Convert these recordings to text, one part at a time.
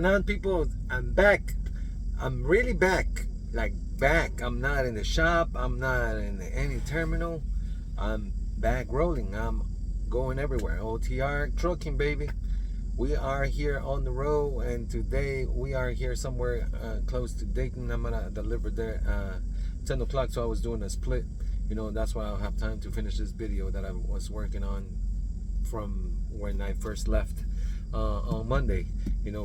going on, people? I'm back. I'm really back. Like, back. I'm not in the shop. I'm not in any terminal. I'm back rolling. I'm going everywhere. OTR trucking, baby. We are here on the road, and today we are here somewhere close to Dayton. I'm gonna deliver there 10 o'clock, so I was doing a split. That's why I don't have time to finish this video that I was working on from when I first left on Monday.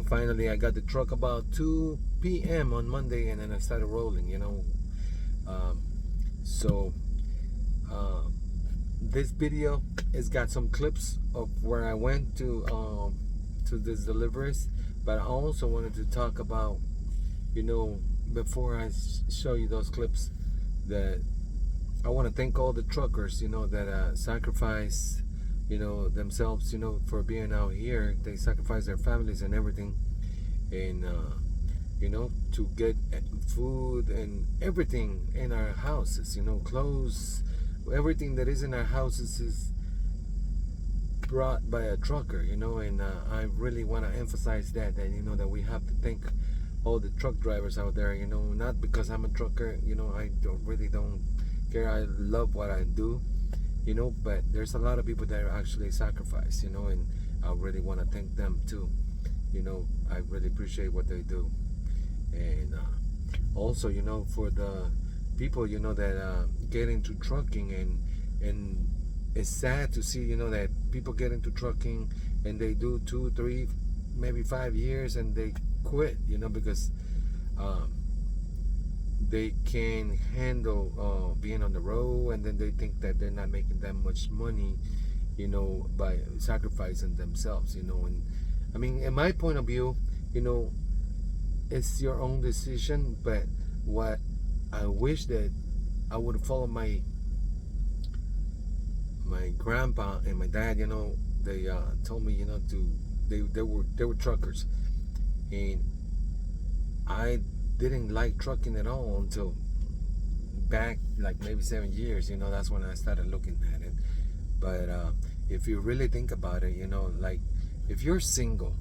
Finally I got the truck about 2 p.m. on Monday, and then I started rolling. So this video has got some clips of where I went to this deliveries, but I also wanted to talk about, before I show you those clips, that I want to thank all the truckers, that sacrifice, themselves, for being out here. They sacrifice their families and everything, and to get food and everything in our houses, clothes, everything that is in our houses is brought by a trucker, and I really want to emphasize that that we have to thank all the truck drivers out there, not because I'm a trucker, I don't care. I love what I do, but there's a lot of people that actually sacrifice, and I really want to thank them too. I really appreciate what they do. And also, for the people, that get into trucking, and it's sad to see, that people get into trucking and they do 2, 3, maybe 5 years and they quit, because they can handle being on the road, and then they think that they're not making that much money, by sacrificing themselves, and I mean, in my point of view, it's your own decision. But what I wish that I would follow my grandpa and my dad, they told me, they were truckers, and I didn't like trucking at all until back like maybe 7 years. That's when I started looking at it. But if you really think about it, like, if you're single,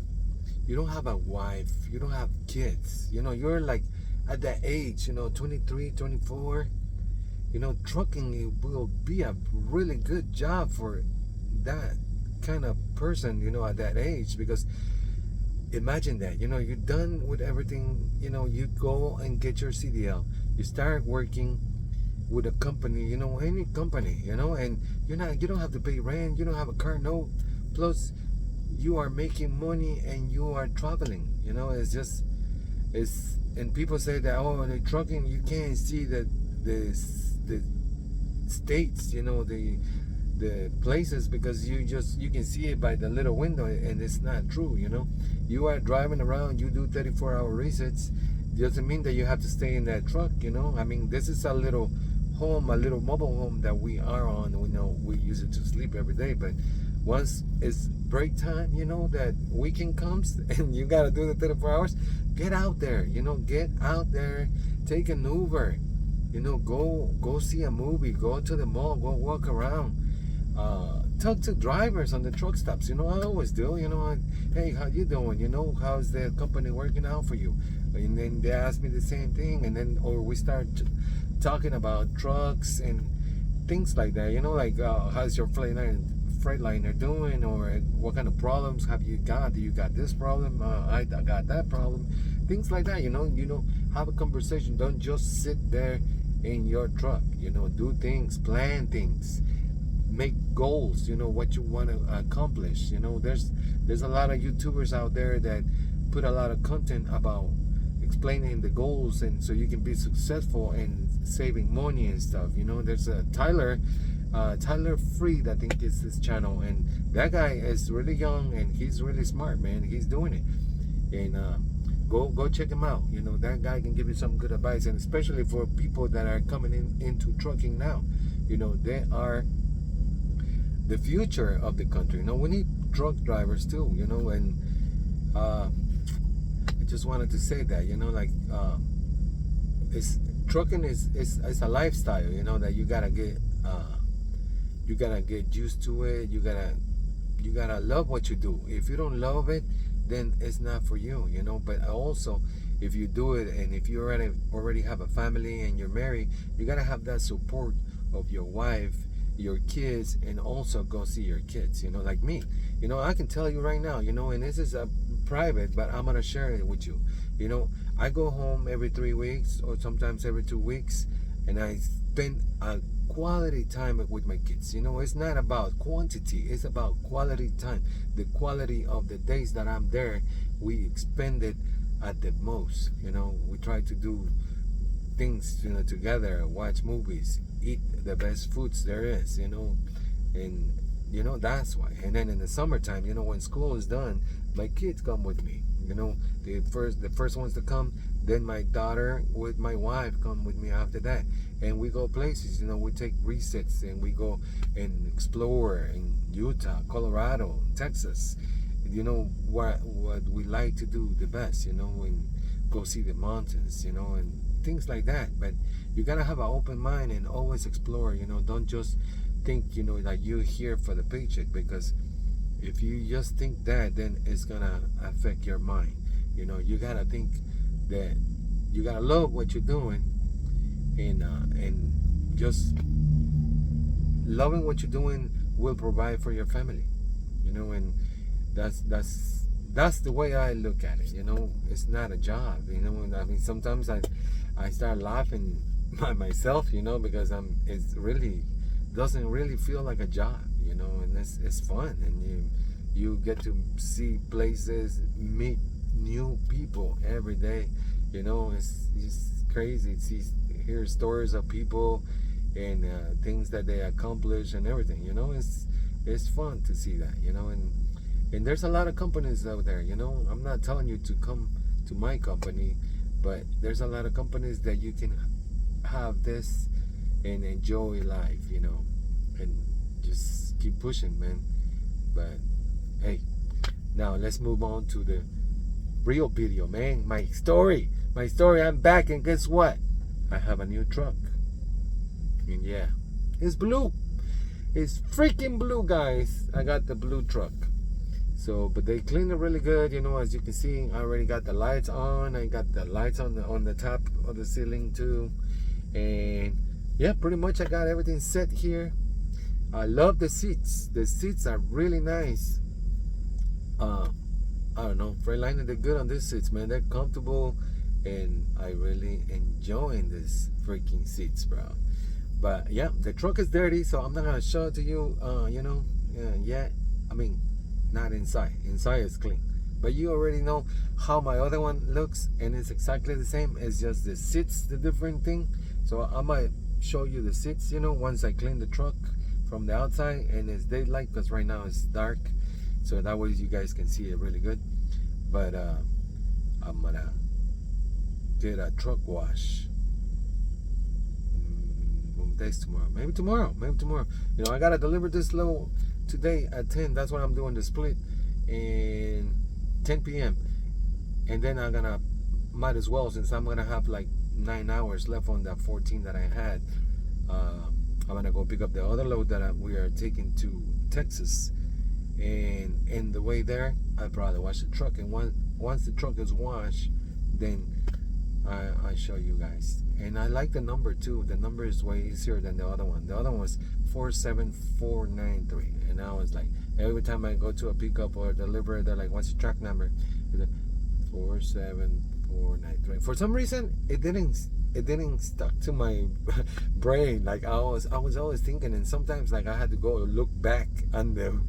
you don't have a wife, you don't have kids, you're like at that age, 23, 24, trucking will be a really good job for that kind of person, at that age. Because imagine that, you're done with everything, you go and get your CDL, you start working with a company, any company, and you don't have to pay rent, you don't have a car note, plus you are making money and you are traveling. And people say that, oh, in the trucking you can't see the states, the places, because you can see it by the little window, and it's not true. You are driving around, you do 34-hour resets, doesn't mean that you have to stay in that truck. I mean, this is a little home, a little mobile home that we are on. We use it to sleep every day, but once it's break time, that weekend comes and you gotta do the 34 hours, get out there, get out there, take an Uber, go see a movie, go to the mall, go walk around, talk to drivers on the truck stops. I always do. Hey, how you doing? How's the company working out for you? And then they ask me the same thing, and then or we start talking about trucks and things like that. Like how's your Freightliner doing, or what kind of problems have you got? Do you got this problem? I got that problem. Things like that. Have a conversation. Don't just sit there in your truck. Do things, plan things, make goals. What you want to accomplish. There's a lot of YouTubers out there that put a lot of content about explaining the goals, and so you can be successful in saving money and stuff. There's a Tyler Freed, I think is his channel, and that guy is really young and he's really smart, man. He's doing it, and go check him out. That guy can give you some good advice, and especially for people that are coming into trucking now. They are the future of the country. We need truck drivers too. And I just wanted to say that, like, trucking is a lifestyle, that you gotta get used to it. You gotta love what you do. If you don't love it, then it's not for you, you know. But also, if you do it, and if you already have a family and you're married, you gotta have that support of your wife, your kids, and also go see your kids, you know. Like me, you know, I can tell you right now, you know, and this is a private, but I'm gonna share it with you. You know, I go home every 3 weeks or sometimes every 2 weeks, and I spend a quality time with my kids. You know, it's not about quantity, it's about quality time. The quality of the days that I'm there, we expend it at the most. You know, we try to do things, you know, together, watch movies, eat the best foods there is, you know. And you know, that's why. And then in the summertime, you know, when school is done, my kids come with me, you know. The first ones to come, then my daughter with my wife come with me after that, and we go places, you know. We take resets and we go and explore in Utah, Colorado, Texas, you know, what we like to do the best, you know, and go see the mountains, you know, and things like that. But you gotta have an open mind and always explore, you know. Don't just think, you know, that you're here for the paycheck, because if you just think that, then it's gonna affect your mind. You know, you gotta think that you gotta love what you're doing, and just loving what you're doing will provide for your family, you know. And that's the way I look at it, you know. It's not a job, you know. And I mean, sometimes I start laughing by myself, you know, because it's really doesn't really feel like a job, you know. And it's fun, and you get to see places, meet new people every day, you know. It's crazy to hear stories of people and things that they accomplish and everything, you know. It's fun to see that, you know. And there's a lot of companies out there, you know. I'm not telling you to come to my company, but there's a lot of companies that you can have this and enjoy life, you know, and just keep pushing, man. But hey, now let's move on to the real video, man. My story. I'm back, and guess what? I have a new truck. And yeah, it's blue. It's freaking blue, guys. I got the blue truck. So, but they cleaned it really good, you know. As you can see, I already got the lights on. I got the lights on the top of the ceiling too. And yeah, pretty much I got everything set here. I love the seats. The seats are really nice. I don't know, Freightliner, they're good on these seats, man. They're comfortable, and I really enjoying these freaking seats, bro. But yeah, the truck is dirty, so I'm not gonna show it to you, you know, yet. I mean, not inside. Inside is clean. But you already know how my other one looks, and it's exactly the same. It's just the seats, the different thing. So I might show you the seats, you know, once I clean the truck from the outside and it's daylight, because right now it's dark. So that way you guys can see it really good. But I'm gonna get a truck wash. What day's tomorrow? Maybe tomorrow. You know, I gotta deliver this load today at 10. That's when I'm doing the split, and 10 p.m. And then I'm gonna, might as well, since I'm gonna have like 9 hours left on that 14 that I had. I'm gonna go pick up the other load that we are taking to Texas. And in the way there, I probably wash the truck, and once the truck is washed, then I show you guys. And I like the number too. The number is way easier than the other one. The other one was 47493, and I was like, every time I go to a pickup or deliver, they're like, what's your truck number? 47493. For some reason, it didn't stuck to my brain. Like I was always thinking, and sometimes like I had to go look back on the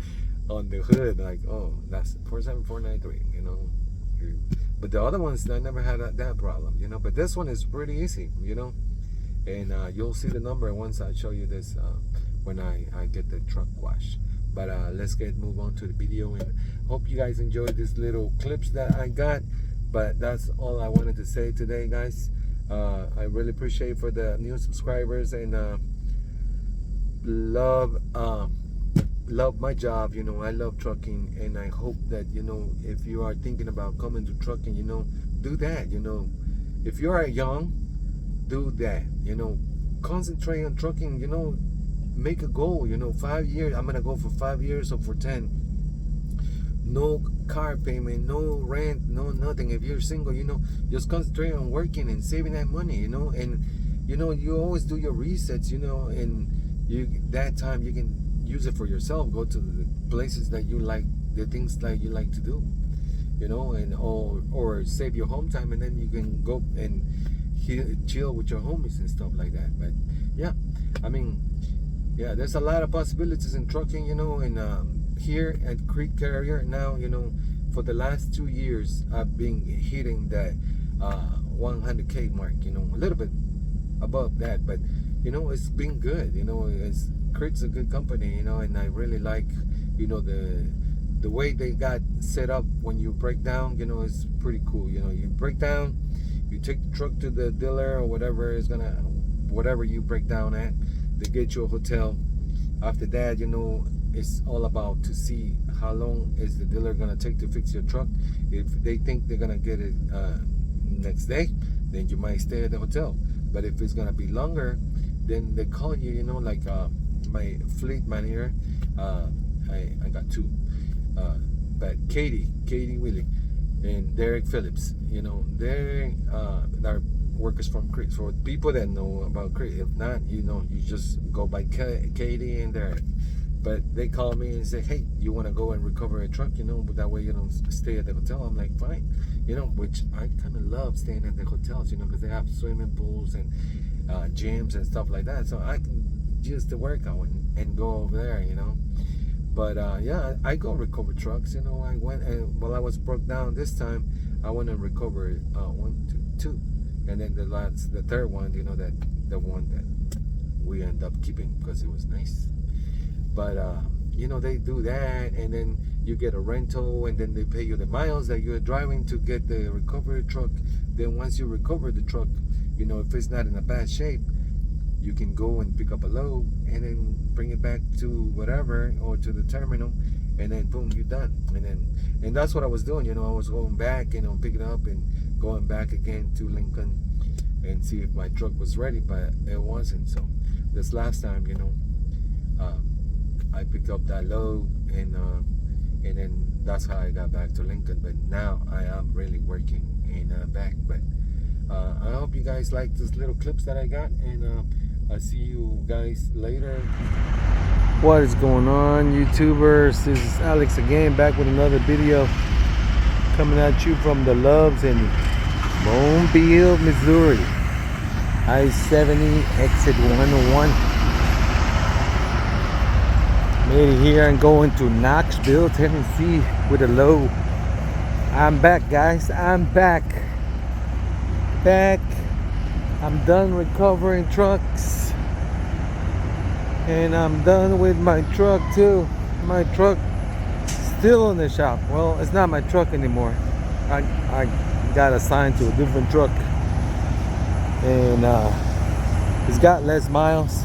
hood, like, oh, that's 47493, you know. But the other ones, I never had that problem, you know. But this one is pretty easy, you know. And you'll see the number once I show you this when I get the truck washed. But let's move on to the video, and hope you guys enjoyed this little clips that I got. But that's all I wanted to say today, guys. I really appreciate for the new subscribers, and love my job, you know. I love trucking, and I hope that, you know, if you are thinking about coming to trucking, you know, do that, you know. If you are young, do that, you know. Concentrate on trucking, you know. Make a goal, you know, 5 years. I'm gonna go for 5 years or for 10. no car payment, no rent, no nothing. If you're single, just concentrate on working and saving that money, and you always do your resets, and that time you can use it for yourself. Go to the places that you like, the things that you like to do, and or save your home time, and then you can go and chill with your homies and stuff like that. But yeah, I mean, yeah, there's a lot of possibilities in trucking, and here at Cretecarrier now, for the last 2 years I've been hitting that 100K mark, a little bit above that, but it's been good. Crete's a good company, and I really like, the way they got set up. When you break down, it's pretty cool. You break down, you take the truck to the dealer or whatever you break down at, they get you a hotel. After that, it's all about to see how long is the dealer gonna take to fix your truck. If they think they're gonna get it next day, then you might stay at the hotel. But if it's gonna be longer, then they call you. Like my fleet manager, I got two, but Katie Willie and Derek Phillips, they're workers from Crete. For people that know about Crete, if not, you just go by Katie and Derek. But they call me and say, hey, you want to go and recover a truck, but that way you don't stay at the hotel. I'm like, fine, which I kind of love staying at the hotels, because they have swimming pools and gyms and stuff like that. So I can just work out and go over there, But yeah, I go recover trucks. I went, and while I was broke down this time, I went and recovered 1, 2, 2, and then the third one, that the one that we end up keeping because it was nice. But they do that, and then you get a rental, and then they pay you the miles that you're driving to get the recovery truck. Then once you recover the truck, if it's not in a bad shape, you can go and pick up a load and then bring it back to whatever, or to the terminal, and then boom, you're done. And that's what I was doing. I was going back, picking it up and going back again to Lincoln and see if my truck was ready, but it wasn't. So this last time, I picked up that load, and then that's how I got back to Lincoln. But now I am really working and back. But I hope you guys like these little clips that I got, and I'll see you guys later. What is going on, YouTubers? This is Alex again, back with another video, coming at you from the Loves in Mobile, Missouri. I-70 exit 101. Made it here and going to Knoxville, Tennessee with a load. I'm back, guys. I'm back. I'm done recovering trucks, and I'm done with my truck too. My truck still in the shop. Well, it's not my truck anymore. I got assigned to a different truck, and it's got less miles.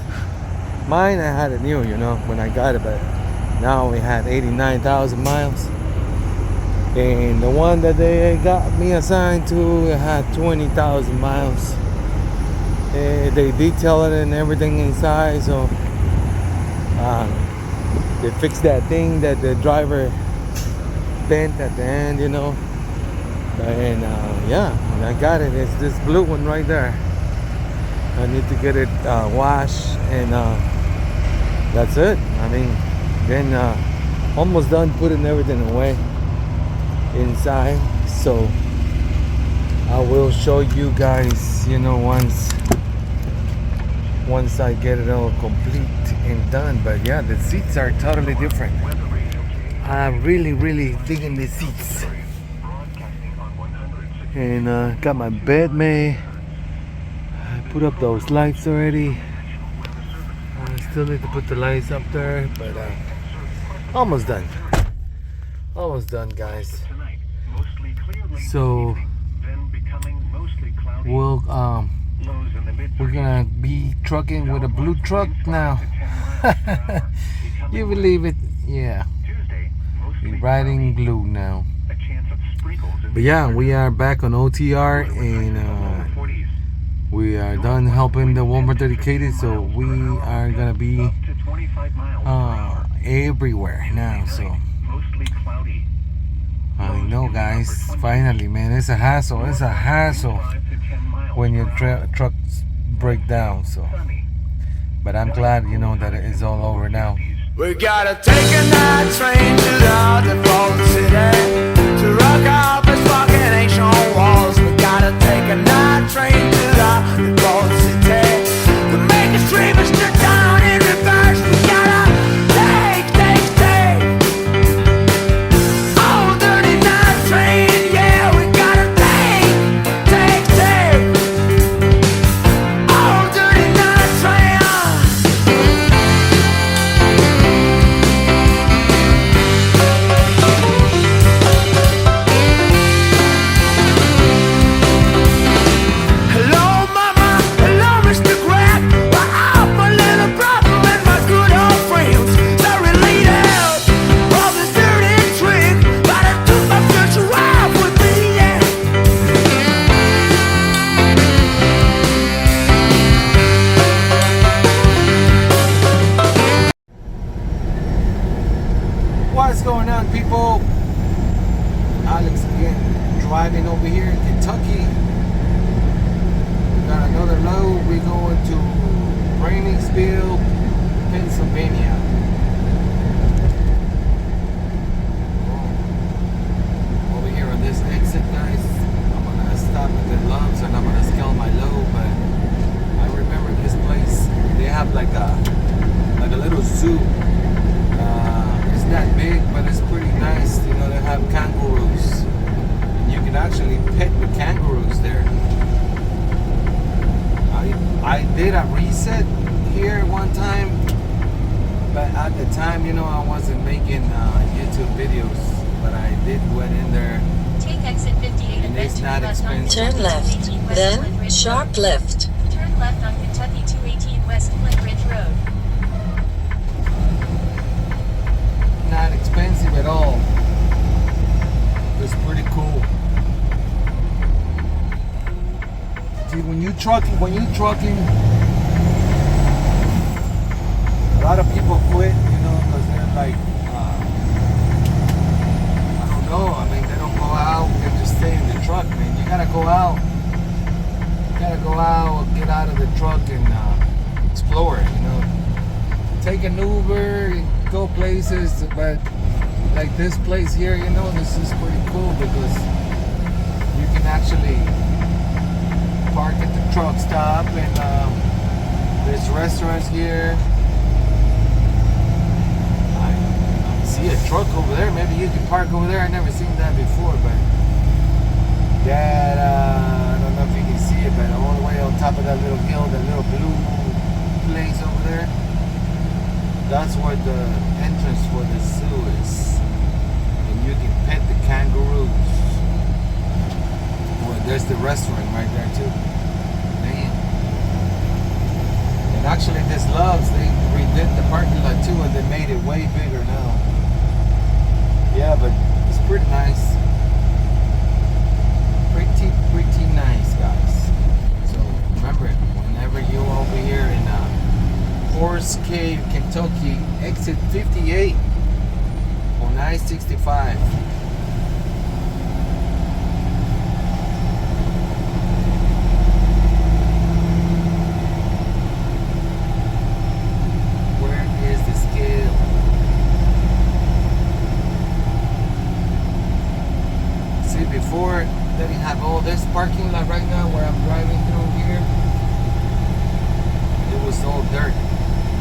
Mine, I had it new, when I got it, but now we had 89,000 miles. And the one that they got me assigned to had 20,000 miles. And they detailed it and everything inside, so they fixed that thing that the driver bent at the end, And yeah, when I got it, it's this blue one right there. I need to get it washed, and that's it. I mean, then almost done putting everything away inside, so I will show you guys, once I get it all complete and done. But yeah, the seats are totally different. I'm really digging the seats, and got my bed made. I put up those lights already. I still need to put the lights up there, but almost done, guys. So we're gonna be trucking with a blue truck now. You believe it? Yeah, we're riding blue now. But yeah, we are back on OTR, and we are done helping the Walmart dedicated, so we are gonna be everywhere now. So I know, guys. Finally, man, it's a hassle. It's a hassle when your trucks break down. So, but I'm glad, you know, that it's all over now. We gotta take a night train to the default city to rock out this fucking ancient walls. We gotta take a night train to the default city to make us dream us to down in reverse. We gotta take oh, dirty night train, yeah. We gotta take oh, dirty night train. Hello, mama. Hello, Mr. Grant. Well, I'm my little brother and my good old friends. They're related. All this dirty trick, but I took my future wife with me, yeah. What's going on, people? Alex again, driving over here in Kentucky. We got another load. We're going to Brainingsville, Pennsylvania. Over here on this exit, guys, I'm gonna stop at the Loves and I'm gonna scale my load. But I remember this place. They have like a little zoo. It's not big, but it's pretty nice. You know, they have kangaroos. And you can actually pet the kangaroos there. I did a reset here one time, but at the time, you know, I wasn't making YouTube videos. But I did went in there. Take exit 58 And it's not expensive. Turn left, then sharp left. Turn left on Kentucky 218 West Flint Ridge Road. Not expensive at all. It's pretty cool. See, when you trucking, a lot of people quit, you know, because they're like, I don't know. I mean, they don't go out and just stay in the truck, man. You gotta go out. You gotta go out, get out of the truck and explore it, you know. Take an Uber, go places, but like this place here, you know, this is pretty cool because you can actually park at the truck stop and there's restaurants here. I see a truck over there. Maybe you can park over there. I never seen that before, but that I don't know if you can see it, but all the way on top of that little hill, that little blue place over there. That's where the entrance for the zoo is. And you can pet the kangaroos. Well, there's the restaurant right there too. Man. And actually this Loves, they redid the parking lot too and they made it way bigger now. Yeah, but it's pretty nice. Pretty nice, guys. So remember, whenever you're over here in Horse Cave, Kentucky, exit 58 on I-65. Where is the scale? See, before they didn't have all this parking lot right now where I'm driving through here. It was all dirt.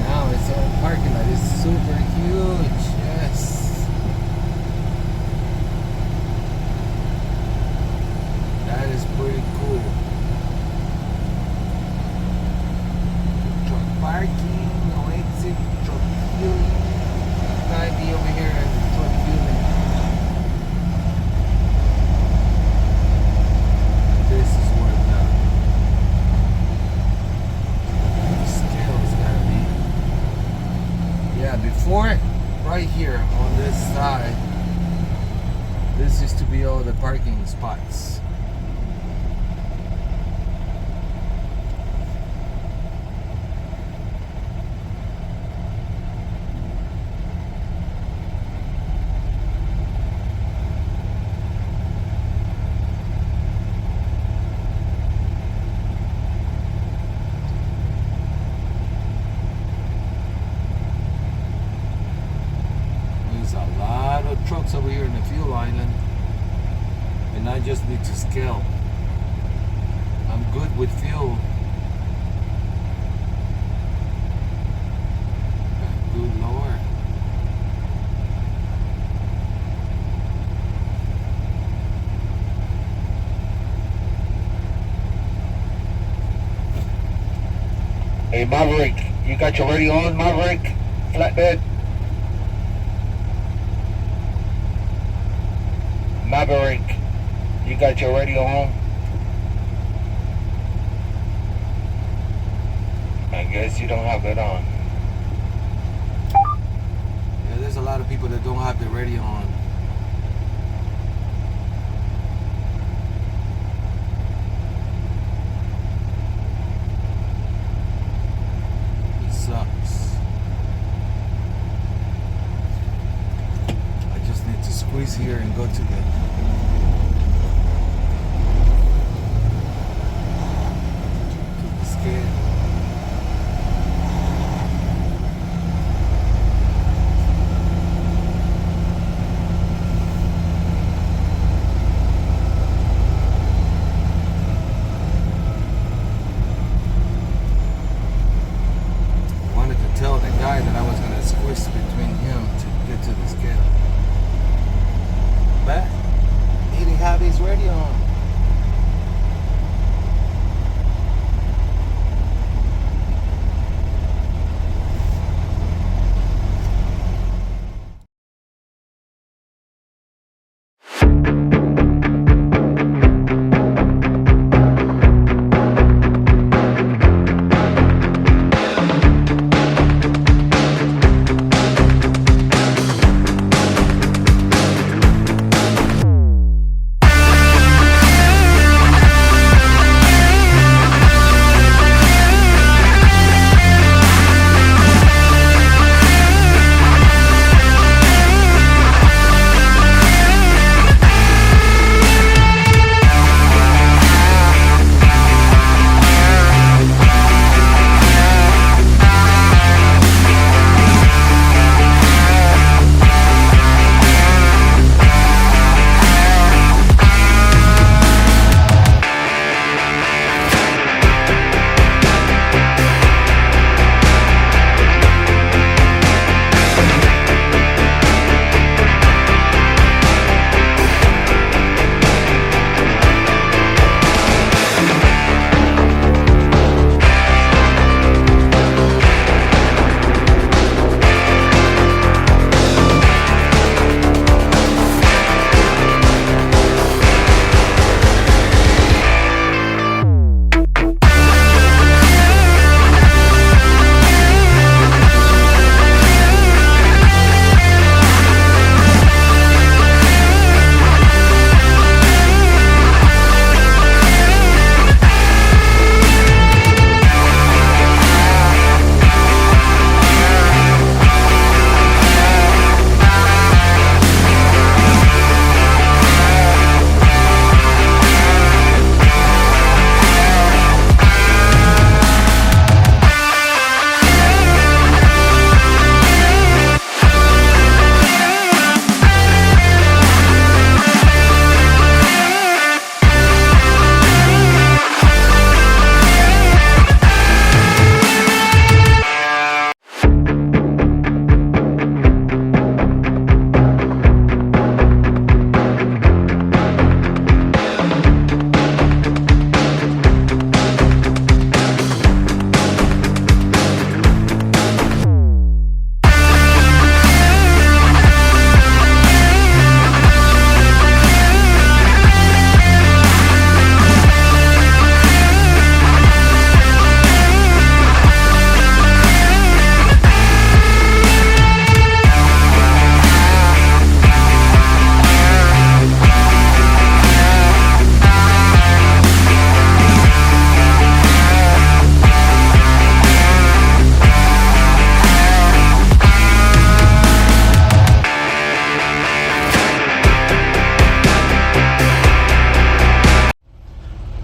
Now it's all parking lot. It's super huge. Yes. That is pretty cool. Truck parking, no exit, truck fueling. Might be over here at the truck fueling. This is where the scale's gotta be. Yeah, before, right here on this side, this used to be all the parking spots. I just need to scale. I'm good with fuel. Good Lord. Hey Maverick, you got your radio on, Maverick? Flatbed? Maverick, you got your radio on? I guess you don't have it on. Yeah, there's a lot of people that don't have the radio on. It sucks. I just need to squeeze here and go to the scale. Tell the guy that I was gonna squish between him to get to the scale. But he didn't have his radio on.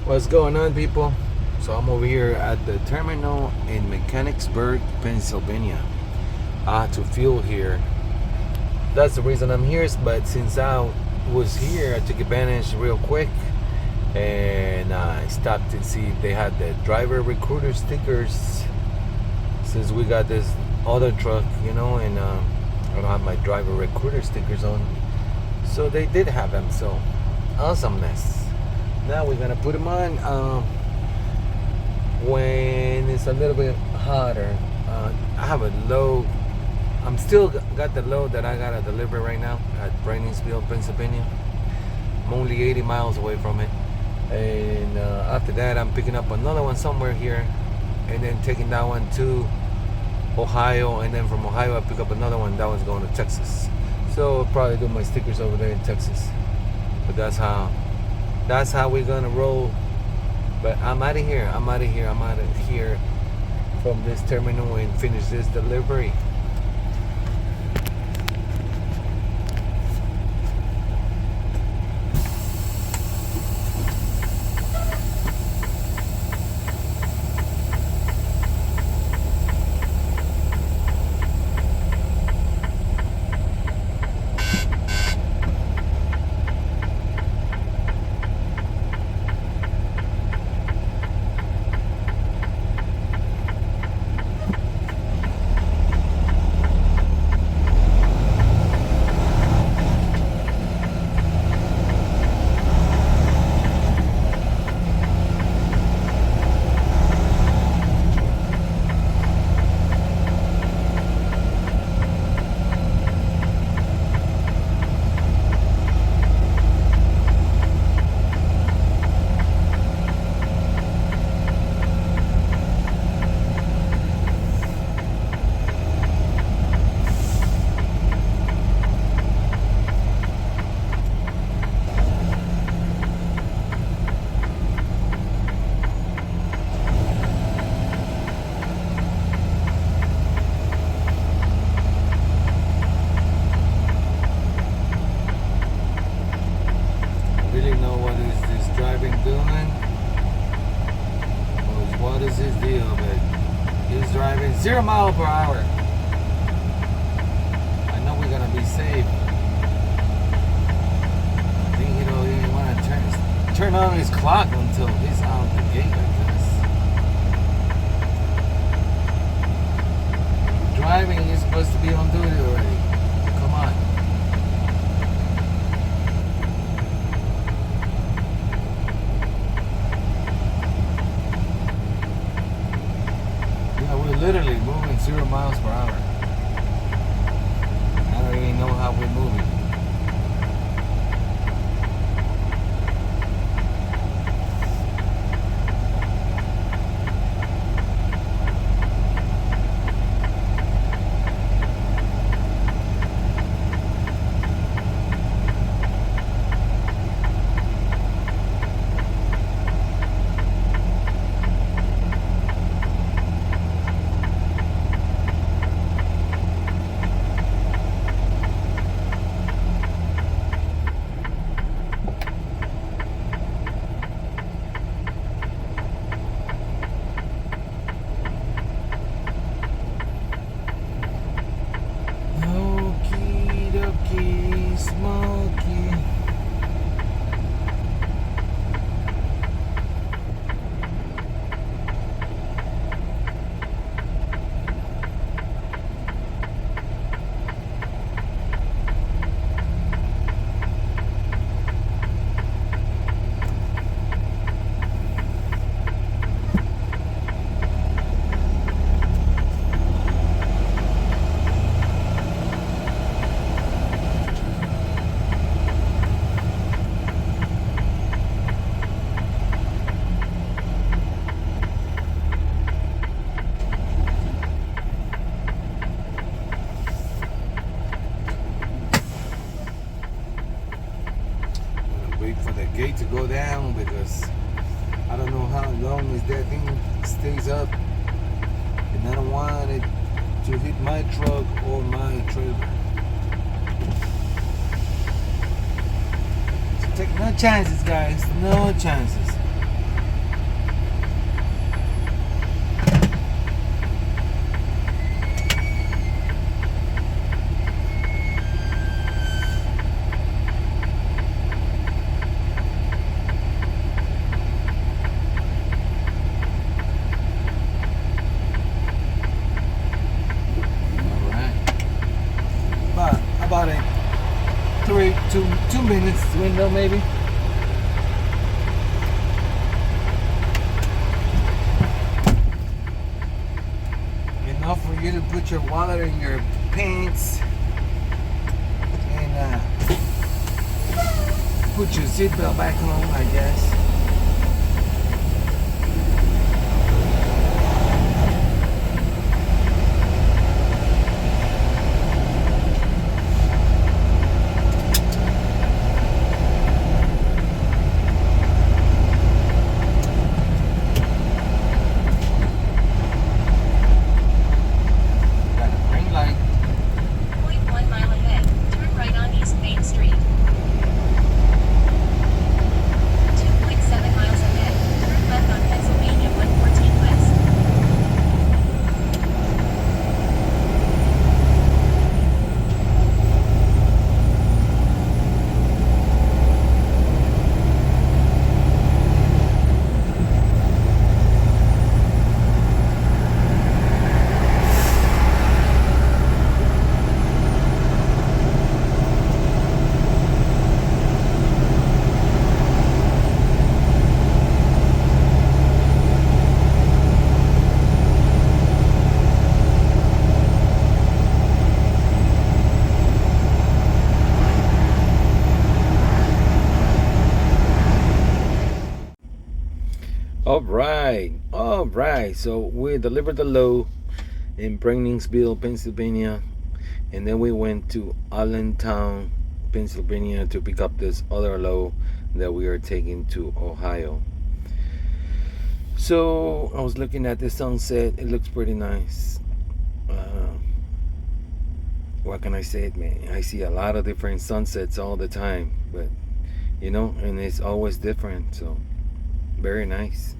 What's going on, people? So I'm over here at the terminal in Mechanicsburg, Pennsylvania, to fuel here. That's the reason I'm here. But since was here, I took advantage real quick, and I stopped to see if they had the driver recruiter stickers, since we got this other truck, you know, and I don't have my driver recruiter stickers on. So they did have them. So awesomeness. Now we're gonna put them on when it's a little bit hotter. I have a load. I'm still got the load that I gotta deliver right now at Brainingsville, Pennsylvania. I'm only 80 miles away from it, and after that I'm picking up another one somewhere here, and then taking that one to Ohio, and then from Ohio I pick up another one. That one's going to Texas. So I'll probably do my stickers over there in Texas. But that's how we're gonna roll. But I'm out of here. I'm out of here from this terminal and finish this delivery. What is his deal? But he's driving 0 miles per hour. I know we're gonna be safe. I think he didn't want to turn on his clock until he's out the gate, I guess. Driving is supposed to be on duty already. Come on. We're literally moving 0 miles per hour. I don't even know how we're moving. Wait for the gate to go down because I don't know how long is that thing stays up, and I don't want it to hit my truck or my trailer. So take no chances, guys, no chances. two minutes window maybe. Enough for you to put your wallet in your pants and put your seatbelt back on, I guess. All right. So we delivered the load in Brenningsville, Pennsylvania, and then we went to Allentown, Pennsylvania to pick up this other load that we are taking to Ohio. So I was looking at the sunset. It looks pretty nice. What can I say, man? I see a lot of different sunsets all the time, but and it's always different. So very nice.